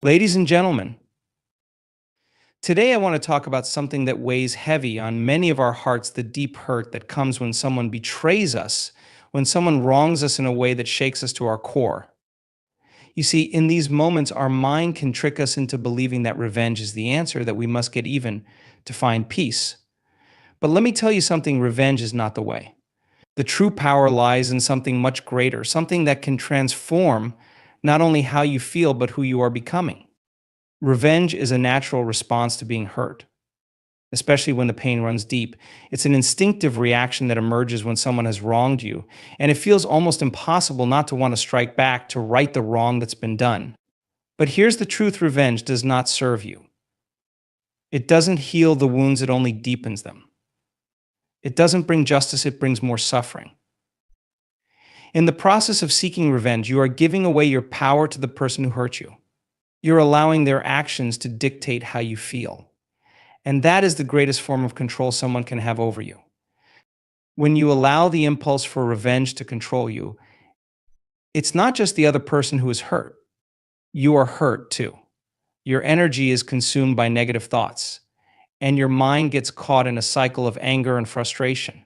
Ladies and gentlemen, today I want to talk about something that weighs heavy on many of our hearts, the deep hurt that comes when someone betrays us, when someone wrongs us in a way that shakes us to our core. You see, in these moments, our mind can trick us into believing that revenge is the answer, that we must get even to find peace. But let me tell you something, revenge is not the way. The true power lies in something much greater, something that can transform not only how you feel, but who you are becoming. Revenge is a natural response to being hurt, especially when the pain runs deep. It's an instinctive reaction that emerges when someone has wronged you, and it feels almost impossible not to want to strike back to right the wrong that's been done. But here's the truth, revenge does not serve you. It doesn't heal the wounds, it only deepens them. It doesn't bring justice, it brings more suffering. In the process of seeking revenge, you are giving away your power to the person who hurt you. You're allowing their actions to dictate how you feel. And that is the greatest form of control someone can have over you. When you allow the impulse for revenge to control you, it's not just the other person who is hurt. You are hurt too. Your energy is consumed by negative thoughts, and your mind gets caught in a cycle of anger and frustration.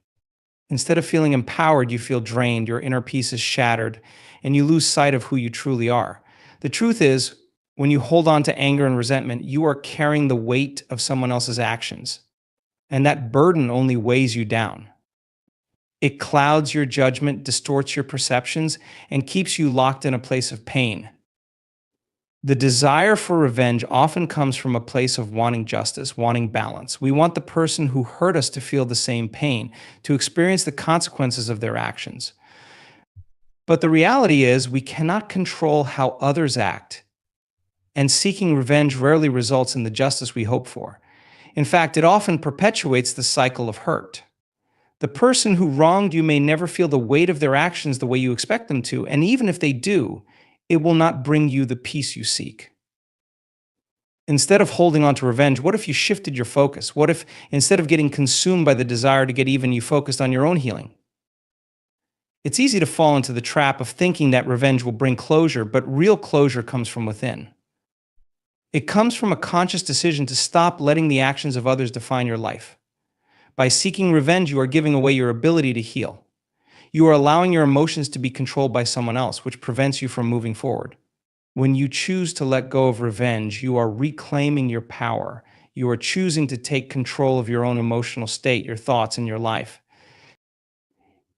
Instead of feeling empowered, you feel drained, your inner peace is shattered, and you lose sight of who you truly are. The truth is, when you hold on to anger and resentment, you are carrying the weight of someone else's actions. And that burden only weighs you down. It clouds your judgment, distorts your perceptions, and keeps you locked in a place of pain. The desire for revenge often comes from a place of wanting justice, wanting balance. We want the person who hurt us to feel the same pain, to experience the consequences of their actions. But the reality is, we cannot control how others act, and seeking revenge rarely results in the justice we hope for. In fact, it often perpetuates the cycle of hurt. The person who wronged you may never feel the weight of their actions the way you expect them to, and even if they do, it will not bring you the peace you seek. Instead of holding on to revenge, what if you shifted your focus? What if, instead of getting consumed by the desire to get even, you focused on your own healing? It's easy to fall into the trap of thinking that revenge will bring closure, but real closure comes from within. It comes from a conscious decision to stop letting the actions of others define your life. By seeking revenge, you are giving away your ability to heal. You are allowing your emotions to be controlled by someone else, which prevents you from moving forward. When you choose to let go of revenge, you are reclaiming your power. You are choosing to take control of your own emotional state, your thoughts, and your life.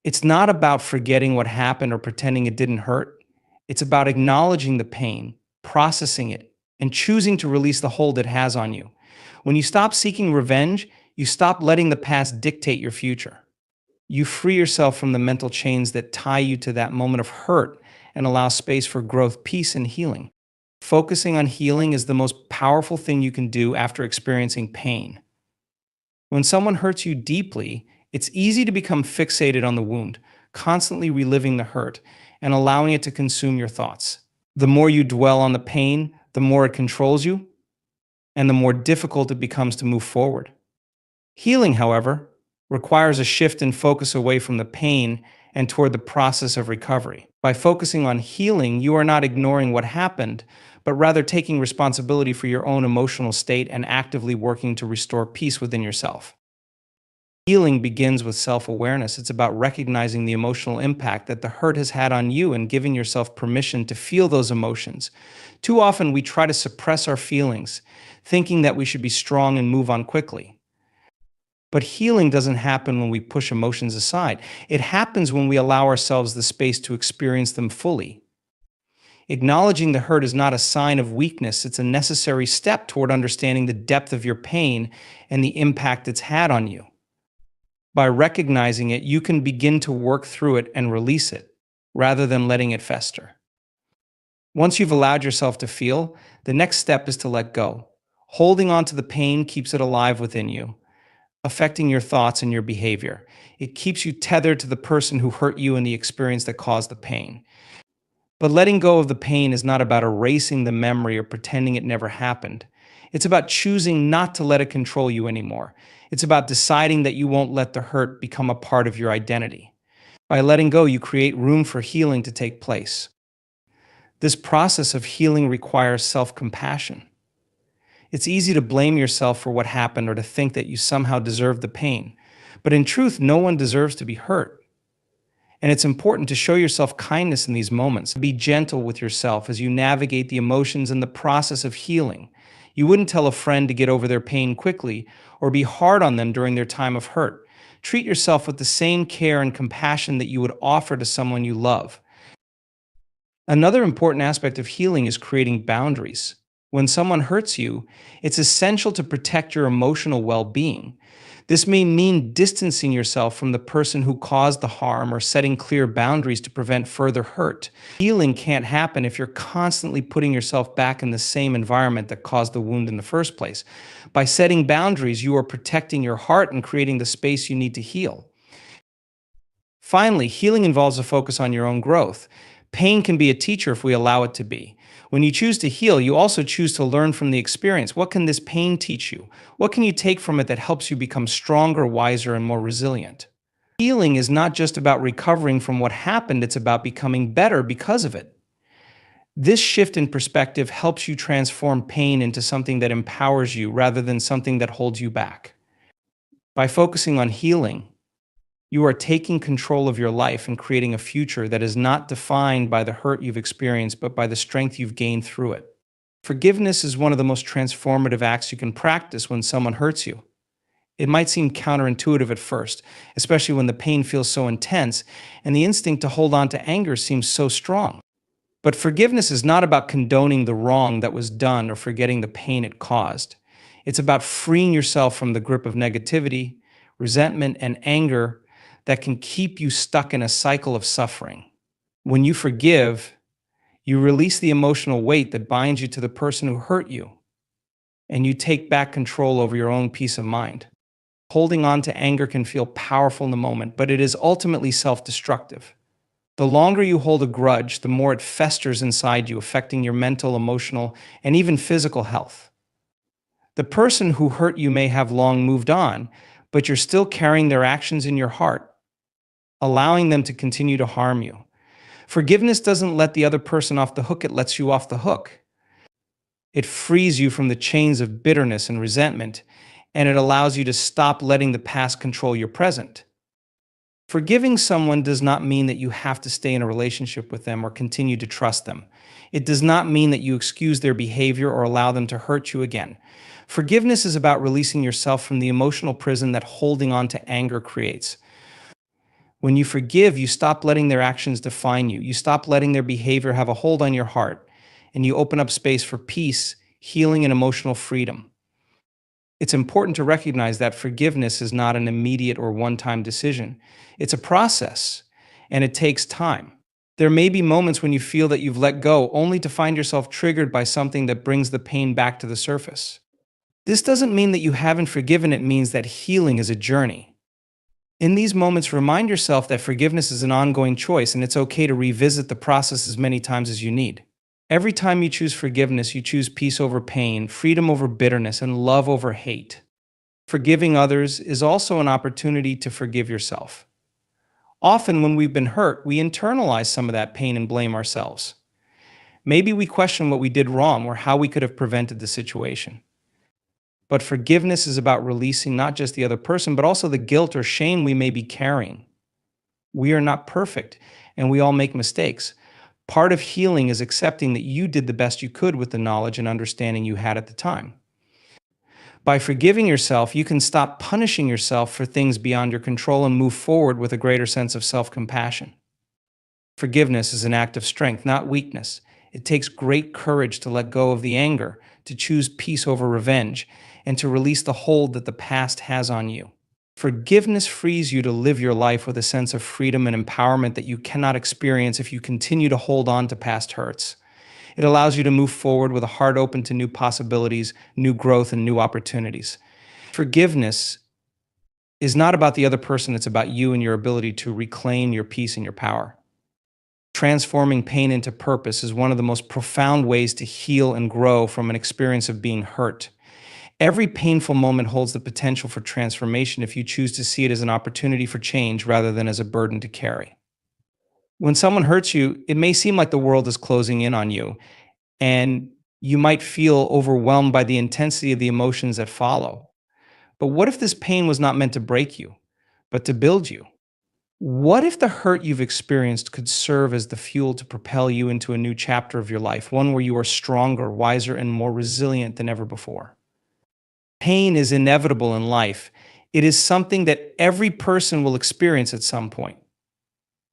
It's not about forgetting what happened or pretending it didn't hurt. It's about acknowledging the pain, processing it, and choosing to release the hold it has on you. When you stop seeking revenge, you stop letting the past dictate your future. You free yourself from the mental chains that tie you to that moment of hurt and allow space for growth, peace, and healing. Focusing on healing is the most powerful thing you can do after experiencing pain. When someone hurts you deeply, it's easy to become fixated on the wound, constantly reliving the hurt and allowing it to consume your thoughts. The more you dwell on the pain, the more it controls you, and the more difficult it becomes to move forward. Healing, however, requires a shift in focus away from the pain and toward the process of recovery. By focusing on healing, you are not ignoring what happened, but rather taking responsibility for your own emotional state and actively working to restore peace within yourself. Healing begins with self-awareness. It's about recognizing the emotional impact that the hurt has had on you and giving yourself permission to feel those emotions. Too often, we try to suppress our feelings, thinking that we should be strong and move on quickly. But healing doesn't happen when we push emotions aside. It happens when we allow ourselves the space to experience them fully. Acknowledging the hurt is not a sign of weakness. It's a necessary step toward understanding the depth of your pain and the impact it's had on you. By recognizing it, you can begin to work through it and release it, rather than letting it fester. Once you've allowed yourself to feel, the next step is to let go. Holding on to the pain keeps it alive within you, affecting your thoughts and your behavior. It keeps you tethered to the person who hurt you and the experience that caused the pain. But letting go of the pain is not about erasing the memory or pretending it never happened. It's about choosing not to let it control you anymore. It's about deciding that you won't let the hurt become a part of your identity. By letting go, you create room for healing to take place. This process of healing requires self compassion. It's easy to blame yourself for what happened or to think that you somehow deserve the pain. But in truth, no one deserves to be hurt. And it's important to show yourself kindness in these moments. Be gentle with yourself as you navigate the emotions and the process of healing. You wouldn't tell a friend to get over their pain quickly or be hard on them during their time of hurt. Treat yourself with the same care and compassion that you would offer to someone you love. Another important aspect of healing is creating boundaries. When someone hurts you, it's essential to protect your emotional well being. This may mean distancing yourself from the person who caused the harm or setting clear boundaries to prevent further hurt. Healing can't happen if you're constantly putting yourself back in the same environment that caused the wound in the first place. By setting boundaries, you are protecting your heart and creating the space you need to heal. Finally, healing involves a focus on your own growth. Pain can be a teacher if we allow it to be. When you choose to heal, you also choose to learn from the experience. What can this pain teach you? What can you take from it that helps you become stronger, wiser, and more resilient? Healing is not just about recovering from what happened, it's about becoming better because of it. This shift in perspective helps you transform pain into something that empowers you rather than something that holds you back. By focusing on healing, you are taking control of your life and creating a future that is not defined by the hurt you've experienced, but by the strength you've gained through it. Forgiveness is one of the most transformative acts you can practice when someone hurts you. It might seem counterintuitive at first, especially when the pain feels so intense and the instinct to hold on to anger seems so strong. But forgiveness is not about condoning the wrong that was done or forgetting the pain it caused. It's about freeing yourself from the grip of negativity, resentment, and anger that can keep you stuck in a cycle of suffering. When you forgive, you release the emotional weight that binds you to the person who hurt you, and you take back control over your own peace of mind. Holding on to anger can feel powerful in the moment, but it is ultimately self-destructive. The longer you hold a grudge, the more it festers inside you, affecting your mental, emotional, and even physical health. The person who hurt you may have long moved on, but you're still carrying their actions in your heart, allowing them to continue to harm you. Forgiveness doesn't let the other person off the hook, it lets you off the hook. It frees you from the chains of bitterness and resentment, and it allows you to stop letting the past control your present. Forgiving someone does not mean that you have to stay in a relationship with them or continue to trust them. It does not mean that you excuse their behavior or allow them to hurt you again. Forgiveness is about releasing yourself from the emotional prison that holding on to anger creates. When you forgive, you stop letting their actions define you. You stop letting their behavior have a hold on your heart, and you open up space for peace, healing, and emotional freedom. It's important to recognize that forgiveness is not an immediate or one-time decision. It's a process, and it takes time. There may be moments when you feel that you've let go, only to find yourself triggered by something that brings the pain back to the surface. This doesn't mean that you haven't forgiven, it means that healing is a journey. In these moments, remind yourself that forgiveness is an ongoing choice, and it's okay to revisit the process as many times as you need. Every time you choose forgiveness, you choose peace over pain, freedom over bitterness, and love over hate. Forgiving others is also an opportunity to forgive yourself. Often, when we've been hurt, we internalize some of that pain and blame ourselves. Maybe we question what we did wrong or how we could have prevented the situation. But forgiveness is about releasing not just the other person, but also the guilt or shame we may be carrying. We are not perfect, and we all make mistakes. Part of healing is accepting that you did the best you could with the knowledge and understanding you had at the time. By forgiving yourself, you can stop punishing yourself for things beyond your control and move forward with a greater sense of self-compassion. Forgiveness is an act of strength, not weakness. It takes great courage to let go of the anger, to choose peace over revenge, and to release the hold that the past has on you. Forgiveness frees you to live your life with a sense of freedom and empowerment that you cannot experience if you continue to hold on to past hurts. It allows you to move forward with a heart open to new possibilities, new growth, and new opportunities. Forgiveness is not about the other person, it's about you and your ability to reclaim your peace and your power. Transforming pain into purpose is one of the most profound ways to heal and grow from an experience of being hurt. Every painful moment holds the potential for transformation if you choose to see it as an opportunity for change rather than as a burden to carry. When someone hurts you, it may seem like the world is closing in on you, and you might feel overwhelmed by the intensity of the emotions that follow. But what if this pain was not meant to break you, but to build you? What if the hurt you've experienced could serve as the fuel to propel you into a new chapter of your life, one where you are stronger, wiser, and more resilient than ever before? Pain is inevitable in life. It is something that every person will experience at some point.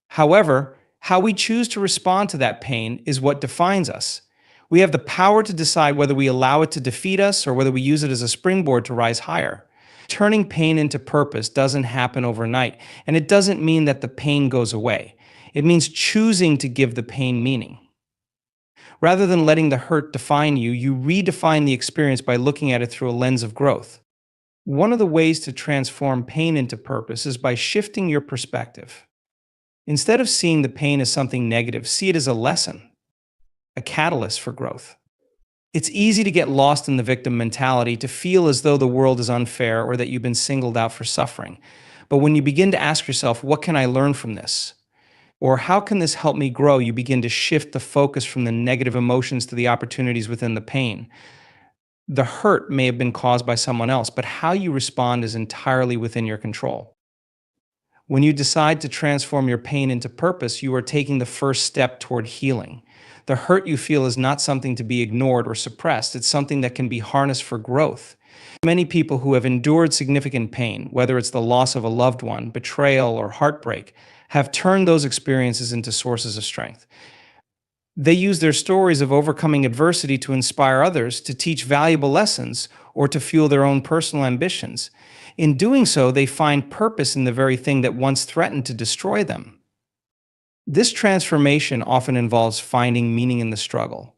However, how we choose to respond to that pain is what defines us. We have the power to decide whether we allow it to defeat us or whether we use it as a springboard to rise higher. Turning pain into purpose doesn't happen overnight, and it doesn't mean that the pain goes away. It means choosing to give the pain meaning. Rather than letting the hurt define you, you redefine the experience by looking at it through a lens of growth. One of the ways to transform pain into purpose is by shifting your perspective. Instead of seeing the pain as something negative, see it as a lesson, a catalyst for growth. It's easy to get lost in the victim mentality, to feel as though the world is unfair or that you've been singled out for suffering. But when you begin to ask yourself, what can I learn from this? Or how can this help me grow? You begin to shift the focus from the negative emotions to the opportunities within the pain. The hurt may have been caused by someone else, but how you respond is entirely within your control. When you decide to transform your pain into purpose, you are taking the first step toward healing. The hurt you feel is not something to be ignored or suppressed. It's something that can be harnessed for growth. Many people who have endured significant pain, whether it's the loss of a loved one, betrayal, or heartbreak, have turned those experiences into sources of strength. They use their stories of overcoming adversity to inspire others, to teach valuable lessons, or to fuel their own personal ambitions. In doing so, they find purpose in the very thing that once threatened to destroy them. This transformation often involves finding meaning in the struggle.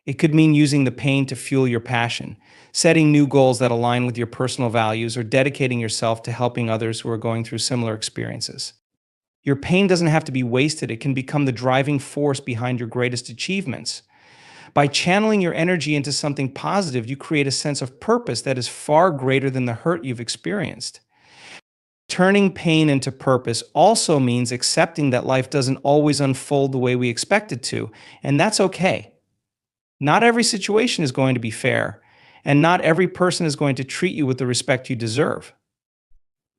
It could mean using the pain to fuel your passion, setting new goals that align with your personal values, or dedicating yourself to helping others who are going through similar experiences. Your pain doesn't have to be wasted, it can become the driving force behind your greatest achievements. By channeling your energy into something positive, you create a sense of purpose that is far greater than the hurt you've experienced. Turning pain into purpose also means accepting that life doesn't always unfold the way we expect it to, and that's okay. Not every situation is going to be fair, and not every person is going to treat you with the respect you deserve.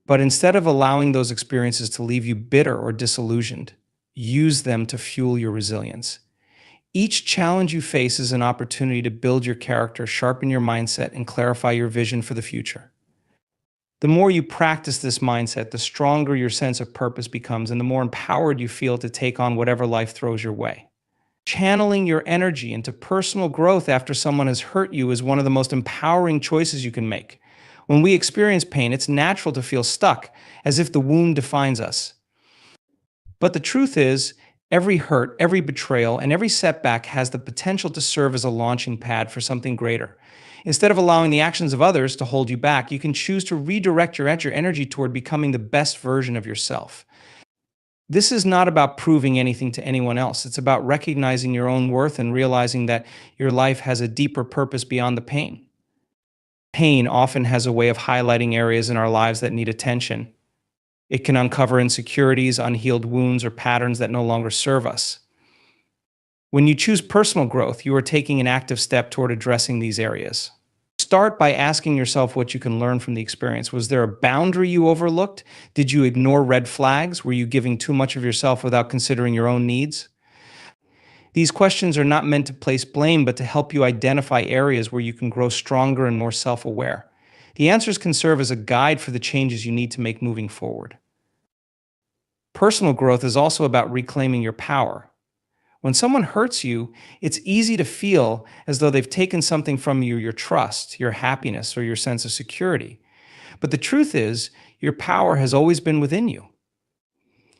But instead of allowing those experiences to leave you bitter or disillusioned, use them to fuel your resilience. Each challenge you face is an opportunity to build your character, sharpen your mindset, and clarify your vision for the future. The more you practice this mindset, the stronger your sense of purpose becomes, and the more empowered you feel to take on whatever life throws your way. Channeling your energy into personal growth after someone has hurt you is one of the most empowering choices you can make. When we experience pain, it's natural to feel stuck, as if the wound defines us. But the truth is, every hurt, every betrayal, and every setback has the potential to serve as a launching pad for something greater. Instead of allowing the actions of others to hold you back, you can choose to redirect your energy toward becoming the best version of yourself. This is not about proving anything to anyone else. It's about recognizing your own worth and realizing that your life has a deeper purpose beyond the pain. Pain often has a way of highlighting areas in our lives that need attention. It can uncover insecurities, unhealed wounds, or patterns that no longer serve us. When you choose personal growth, you are taking an active step toward addressing these areas. Start by asking yourself what you can learn from the experience. Was there a boundary you overlooked? Did you ignore red flags? Were you giving too much of yourself without considering your own needs? These questions are not meant to place blame, but to help you identify areas where you can grow stronger and more self-aware. The answers can serve as a guide for the changes you need to make moving forward. Personal growth is also about reclaiming your power. When someone hurts you, it's easy to feel as though they've taken something from you, your trust, your happiness, or your sense of security. But the truth is, your power has always been within you.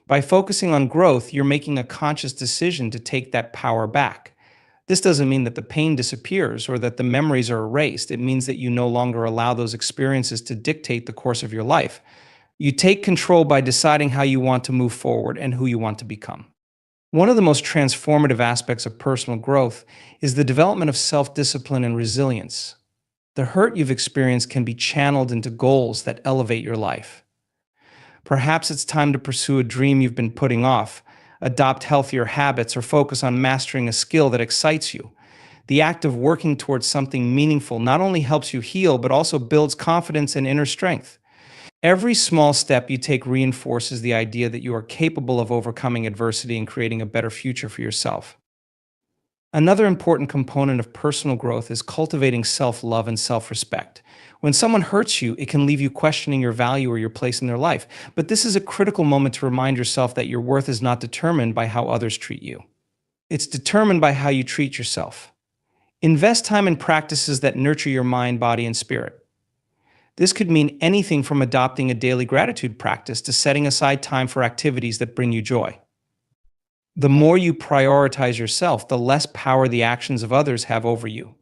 By focusing on growth, you're making a conscious decision to take that power back. This doesn't mean that the pain disappears or that the memories are erased. It means that you no longer allow those experiences to dictate the course of your life. You take control by deciding how you want to move forward and who you want to become. One of the most transformative aspects of personal growth is the development of self-discipline and resilience. The hurt you've experienced can be channeled into goals that elevate your life. Perhaps it's time to pursue a dream you've been putting off, adopt healthier habits, or focus on mastering a skill that excites you. The act of working towards something meaningful not only helps you heal, but also builds confidence and inner strength. Every small step you take reinforces the idea that you are capable of overcoming adversity and creating a better future for yourself. Another important component of personal growth is cultivating self love and self respect. When someone hurts you, it can leave you questioning your value or your place in their life. But this is a critical moment to remind yourself that your worth is not determined by how others treat you, it's determined by how you treat yourself. Invest time in practices that nurture your mind, body, and spirit. This could mean anything from adopting a daily gratitude practice to setting aside time for activities that bring you joy. The more you prioritize yourself, the less power the actions of others have over you.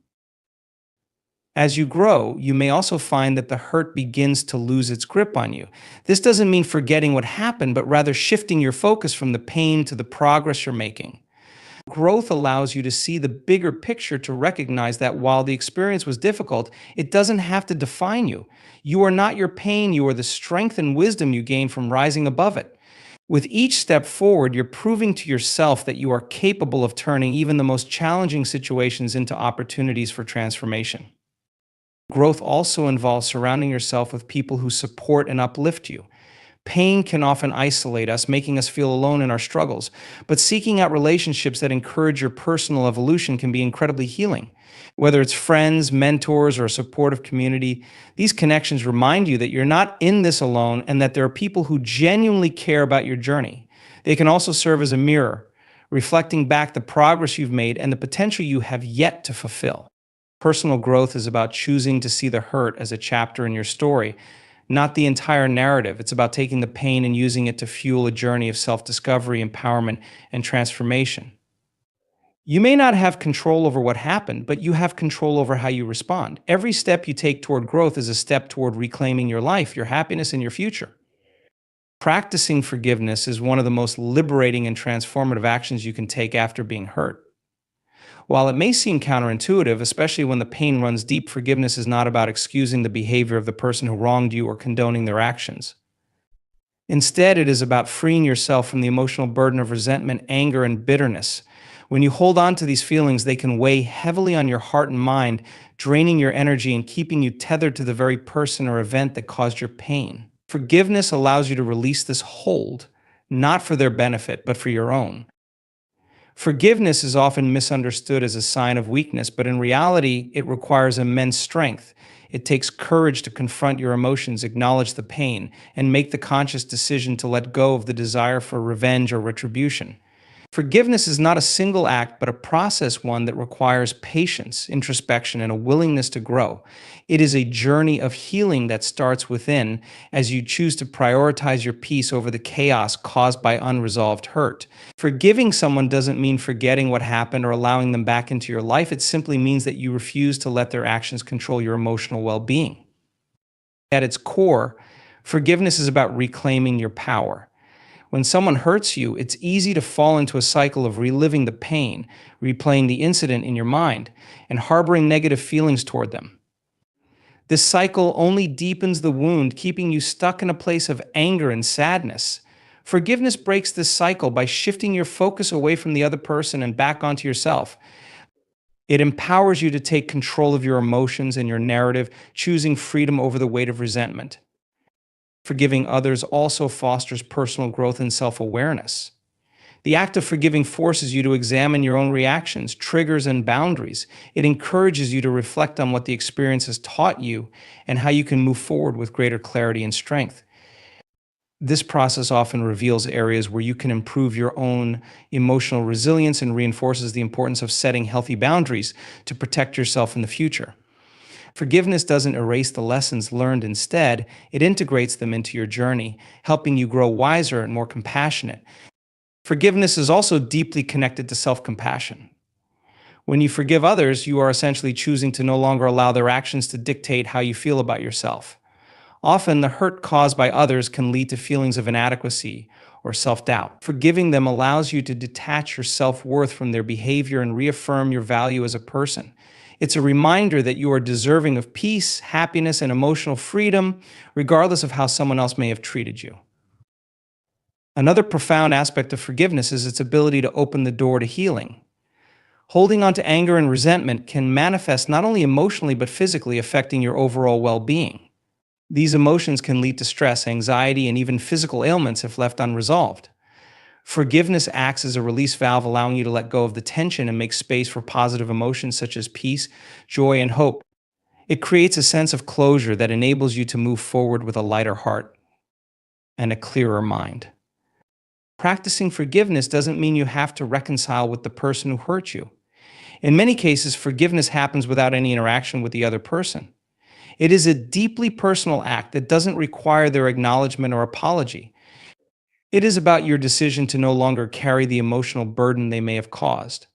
As you grow, you may also find that the hurt begins to lose its grip on you. This doesn't mean forgetting what happened, but rather shifting your focus from the pain to the progress you're making. Growth allows you to see the bigger picture, to recognize that while the experience was difficult, it doesn't have to define you. You are not your pain, you are the strength and wisdom you gain from rising above it. With each step forward, you're proving to yourself that you are capable of turning even the most challenging situations into opportunities for transformation. Growth also involves surrounding yourself with people who support and uplift you. Pain can often isolate us, making us feel alone in our struggles, but seeking out relationships that encourage your personal evolution can be incredibly healing. Whether it's friends, mentors, or a supportive community, these connections remind you that you're not in this alone and that there are people who genuinely care about your journey. They can also serve as a mirror, reflecting back the progress you've made and the potential you have yet to fulfill. Personal growth is about choosing to see the hurt as a chapter in your story, not the entire narrative. It's about taking the pain and using it to fuel a journey of self-discovery, empowerment, and transformation. You may not have control over what happened, but you have control over how you respond. Every step you take toward growth is a step toward reclaiming your life, your happiness, and your future. Practicing forgiveness is one of the most liberating and transformative actions you can take after being hurt. While it may seem counterintuitive, especially when the pain runs deep, forgiveness is not about excusing the behavior of the person who wronged you or condoning their actions. Instead, it is about freeing yourself from the emotional burden of resentment, anger, and bitterness. When you hold on to these feelings, they can weigh heavily on your heart and mind, draining your energy and keeping you tethered to the very person or event that caused your pain. Forgiveness allows you to release this hold, not for their benefit, but for your own. Forgiveness is often misunderstood as a sign of weakness, but in reality, it requires immense strength. It takes courage to confront your emotions, acknowledge the pain, and make the conscious decision to let go of the desire for revenge or retribution. Forgiveness is not a single act, but a process, one that requires patience, introspection, and a willingness to grow. It is a journey of healing that starts within, as you choose to prioritize your peace over the chaos caused by unresolved hurt. Forgiving someone doesn't mean forgetting what happened or allowing them back into your life. It simply means that you refuse to let their actions control your emotional well-being. At its core, forgiveness is about reclaiming your power. When someone hurts you, it's easy to fall into a cycle of reliving the pain, replaying the incident in your mind, and harboring negative feelings toward them. This cycle only deepens the wound, keeping you stuck in a place of anger and sadness. Forgiveness breaks this cycle by shifting your focus away from the other person and back onto yourself. It empowers you to take control of your emotions and your narrative, choosing freedom over the weight of resentment. Forgiving others also fosters personal growth and self-awareness. The act of forgiving forces you to examine your own reactions, triggers, and boundaries. It encourages you to reflect on what the experience has taught you and how you can move forward with greater clarity and strength. This process often reveals areas where you can improve your own emotional resilience and reinforces the importance of setting healthy boundaries to protect yourself in the future. Forgiveness doesn't erase the lessons learned. Instead, it integrates them into your journey, helping you grow wiser and more compassionate. Forgiveness is also deeply connected to self-compassion. When you forgive others, you are essentially choosing to no longer allow their actions to dictate how you feel about yourself. Often, the hurt caused by others can lead to feelings of inadequacy or self-doubt. Forgiving them allows you to detach your self-worth from their behavior and reaffirm your value as a person. It's a reminder that you are deserving of peace, happiness, and emotional freedom, regardless of how someone else may have treated you. Another profound aspect of forgiveness is its ability to open the door to healing. Holding on to anger and resentment can manifest not only emotionally but physically, affecting your overall well being. These emotions can lead to stress, anxiety, and even physical ailments if left unresolved. Forgiveness acts as a release valve, allowing you to let go of the tension and make space for positive emotions such as peace, joy, and hope. It creates a sense of closure that enables you to move forward with a lighter heart and a clearer mind. Practicing forgiveness doesn't mean you have to reconcile with the person who hurt you. In many cases, forgiveness happens without any interaction with the other person. It is a deeply personal act that doesn't require their acknowledgement or apology. It is about your decision to no longer carry the emotional burden they may have caused.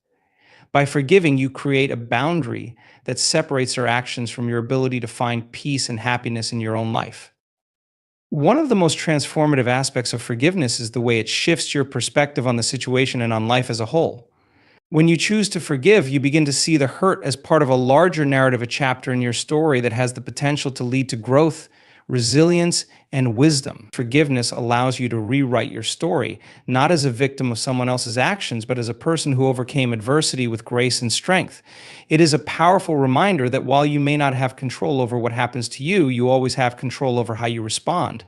By forgiving, you create a boundary that separates their actions from your ability to find peace and happiness in your own life. One of the most transformative aspects of forgiveness is the way it shifts your perspective on the situation and on life as a whole. When you choose to forgive, you begin to see the hurt as part of a larger narrative, a chapter in your story that has the potential to lead to growth, resilience, and wisdom. Forgiveness allows you to rewrite your story, not as a victim of someone else's actions, but as a person who overcame adversity with grace and strength. It is a powerful reminder that while you may not have control over what happens to you, you always have control over how you respond.